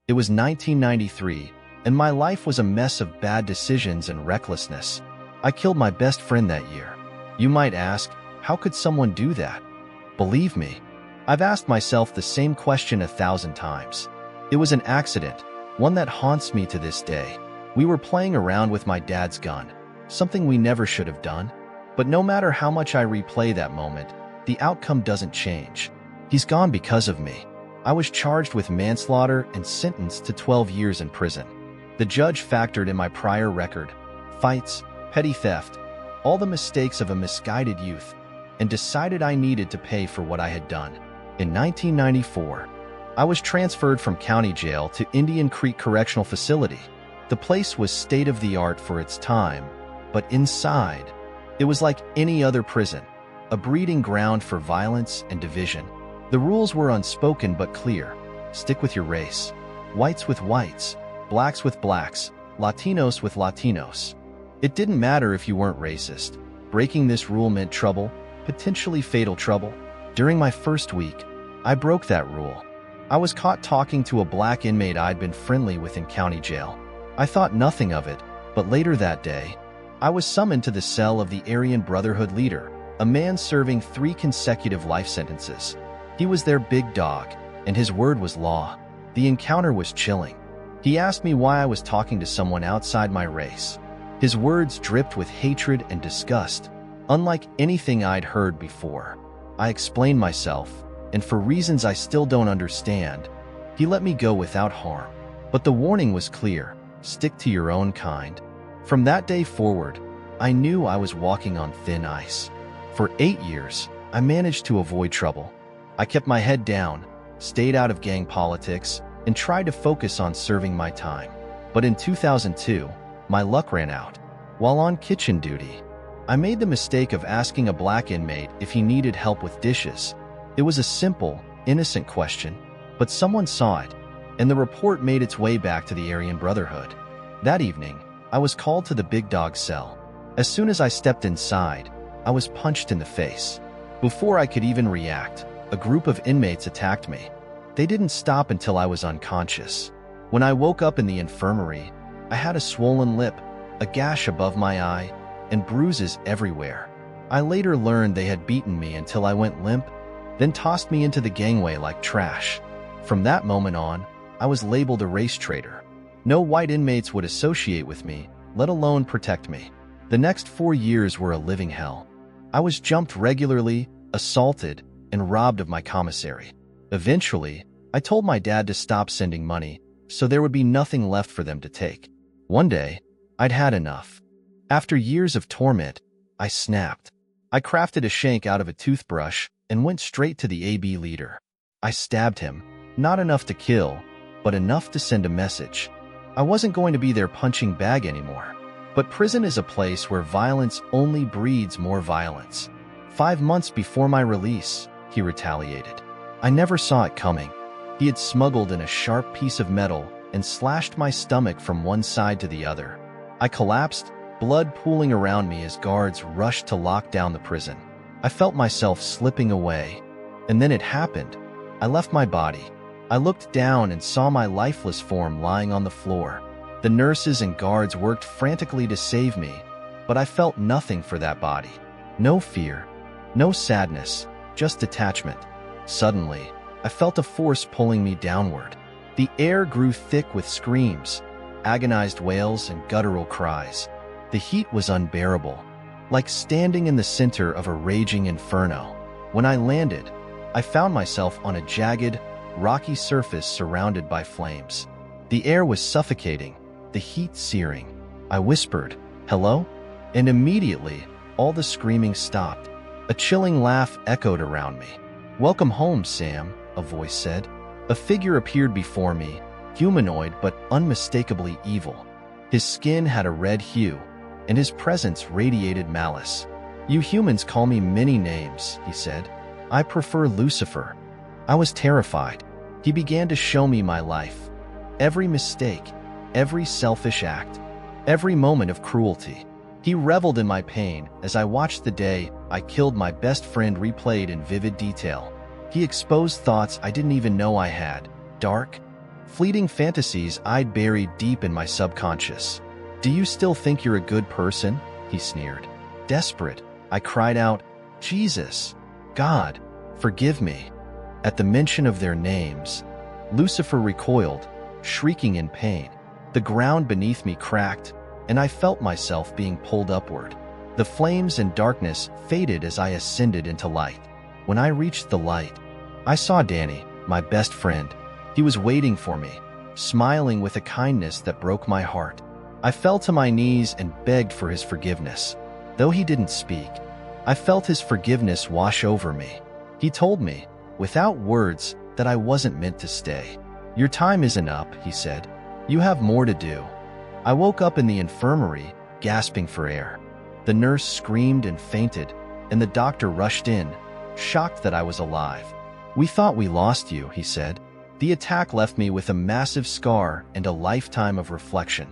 It was 1993, and my life was a mess of bad decisions and recklessness. I killed my best friend that year. You might ask, how could someone do that? Believe me, I've asked myself the same question 1,000 times. It was an accident, one that haunts me to this day. We were playing around with my dad's gun, something we never should have done. But no matter how much I replay that moment, the outcome doesn't change. He's gone because of me. I was charged with manslaughter and sentenced to 12 years in prison. The judge factored in my prior record, fights, petty theft, all the mistakes of a misguided youth, and decided I needed to pay for what I had done. In 1994, I was transferred from county jail to Indian Creek Correctional Facility. The place was state-of-the-art for its time, but inside, it was like any other prison, a breeding ground for violence and division. The rules were unspoken but clear. Stick with your race. Whites with whites, blacks with blacks, Latinos with Latinos. It didn't matter if you weren't racist. Breaking this rule meant trouble, potentially fatal trouble. During my first week, I broke that rule. I was caught talking to a black inmate I'd been friendly with in county jail. I thought nothing of it, but later that day, I was summoned to the cell of the Aryan Brotherhood leader, a man serving 3 consecutive life sentences. He was their big dog, and his word was law. The encounter was chilling. He asked me why I was talking to someone outside my race. His words dripped with hatred and disgust, unlike anything I'd heard before. I explained myself, and for reasons I still don't understand, he let me go without harm. But the warning was clear: stick to your own kind. From that day forward, I knew I was walking on thin ice. For 8 years, I managed to avoid trouble. I kept my head down, stayed out of gang politics, and tried to focus on serving my time. But in 2002, my luck ran out. While on kitchen duty, I made the mistake of asking a black inmate if he needed help with dishes. It was a simple, innocent question, but someone saw it, and the report made its way back to the Aryan Brotherhood. That evening, I was called to the big dog cell. As soon as I stepped inside, I was punched in the face. Before I could even react, a group of inmates attacked me. They didn't stop until I was unconscious. When I woke up in the infirmary, I had a swollen lip, a gash above my eye, and bruises everywhere. I later learned they had beaten me until I went limp, then tossed me into the gangway like trash. From that moment on, I was labeled a race traitor. No white inmates would associate with me, let alone protect me. The next 4 years were a living hell. I was jumped regularly, assaulted, and robbed of my commissary. Eventually, I told my dad to stop sending money, so there would be nothing left for them to take. One day, I'd had enough. After years of torment, I snapped. I crafted a shank out of a toothbrush and went straight to the AB leader. I stabbed him, not enough to kill, but enough to send a message. I wasn't going to be their punching bag anymore. But prison is a place where violence only breeds more violence. 5 months before my release, he retaliated. I never saw it coming. He had smuggled in a sharp piece of metal and slashed my stomach from one side to the other. I collapsed, blood pooling around me as guards rushed to lock down the prison. I felt myself slipping away, and then it happened. I left my body. I looked down and saw my lifeless form lying on the floor. The nurses and guards worked frantically to save me, but I felt nothing for that body. No fear, no sadness, just detachment. Suddenly, I felt a force pulling me downward. The air grew thick with screams, agonized wails, and guttural cries. The heat was unbearable, like standing in the center of a raging inferno. When I landed, I found myself on a jagged, rocky surface surrounded by flames. The air was suffocating, the heat searing. I whispered, "Hello?" And immediately, all the screaming stopped. A chilling laugh echoed around me. "Welcome home, Sam," a voice said. A figure appeared before me, humanoid but unmistakably evil. His skin had a red hue, and his presence radiated malice. "You humans call me many names," he said. "I prefer Lucifer." I was terrified. He began to show me my life. Every mistake, every selfish act, every moment of cruelty. He reveled in my pain as I watched the day I killed my best friend replayed in vivid detail. He exposed thoughts I didn't even know I had, dark, Fleeting fantasies I'd buried deep in my subconscious. "Do you still think you're a good person?" he sneered. Desperate, I cried out, "Jesus, God, forgive me." At the mention of their names, Lucifer recoiled, shrieking in pain. The ground beneath me cracked, and I felt myself being pulled upward. The flames and darkness faded as I ascended into light. When I reached the light, I saw Danny, my best friend. He was waiting for me, smiling with a kindness that broke my heart. I fell to my knees and begged for his forgiveness. Though he didn't speak, I felt his forgiveness wash over me. He told me, without words, that I wasn't meant to stay. "Your time isn't up," he said. "You have more to do." I woke up in the infirmary, gasping for air. The nurse screamed and fainted, and the doctor rushed in, shocked that I was alive. "We thought we lost you," he said. The attack left me with a massive scar and a lifetime of reflection.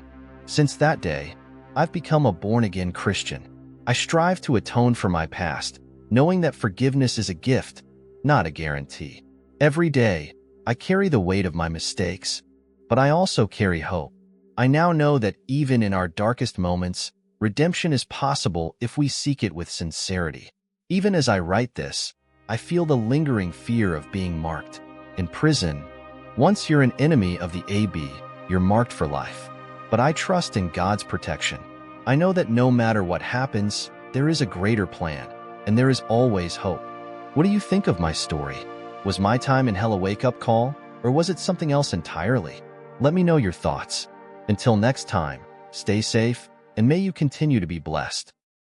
Since that day, I've become a born-again Christian. I strive to atone for my past, knowing that forgiveness is a gift, not a guarantee. Every day, I carry the weight of my mistakes, but I also carry hope. I now know that even in our darkest moments, redemption is possible if we seek it with sincerity. Even as I write this, I feel the lingering fear of being marked. In prison, once you're an enemy of the AB, you're marked for life. But I trust in God's protection. I know that no matter what happens, there is a greater plan, and there is always hope. What do you think of my story? Was my time in hell a wake-up call, or was it something else entirely? Let me know your thoughts. Until next time, stay safe, and may you continue to be blessed.